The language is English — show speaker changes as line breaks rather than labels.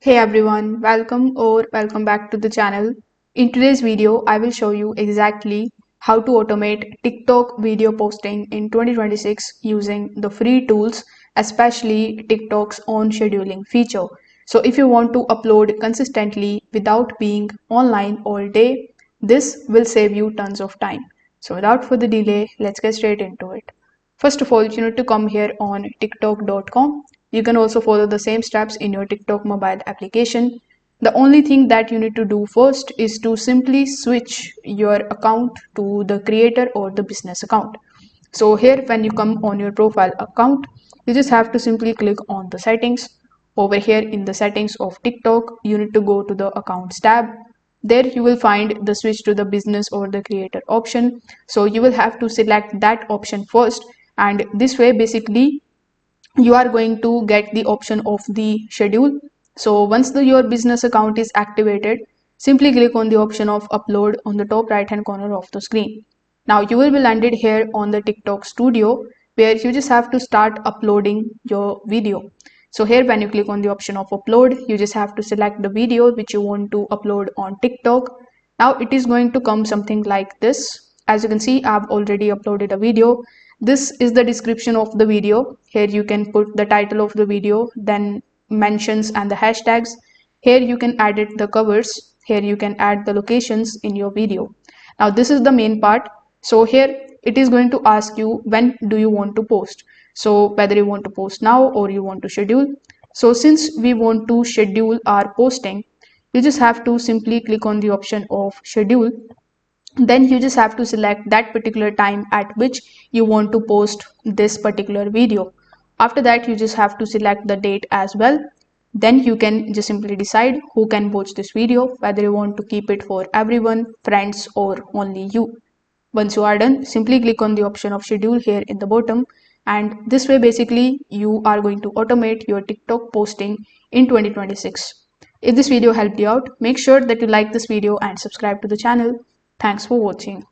Hey everyone, welcome back to the channel. In today's video, I will show you exactly how to automate TikTok video posting in 2026 using the free tools, especially TikTok's own scheduling feature. So if you want to upload consistently without being online all day, this will save you tons of time. So without further delay, let's get straight into it. First of all, you need to come here on tiktok.com. You can also follow the same steps in your TikTok mobile application. The only thing that you need to do first is to simply switch your account to the creator or the business account. So here when you come on your profile account, you just have to simply click on the settings. Over here in the settings of TikTok, you need to go to the accounts tab. There you will find the switch to the business or the creator option. So you will have to select that option first, and this way basically you are going to get the option of the schedule. So once your business account is activated, simply click on the option of upload on the top right hand corner of the screen. Now you will be landed here on the TikTok studio, where you just have to start uploading your video. So here when you click on the option of upload, you just have to select the video which you want to upload on TikTok. Now it is going to come something like this. As you can see, I've already uploaded a video. This is the description of the video. Here you can put the title of the video, then mentions and the hashtags. Here you can edit the covers. Here you can add the locations in your video. Now this is the main part. So here it is going to ask you when do you want to post. So whether you want to post now or you want to schedule. So since we want to schedule our posting, you just have to simply click on the option of schedule. Then you just have to select that particular time at which you want to post this particular video. After that, you just have to select the date as well. Then you can just simply decide who can watch this video, whether you want to keep it for everyone, friends, or only you. Once you are done, simply click on the option of schedule here in the bottom, and this way basically you are going to automate your TikTok posting in 2026. If this video helped you out, make sure that you like this video and subscribe to the channel. Thanks for watching.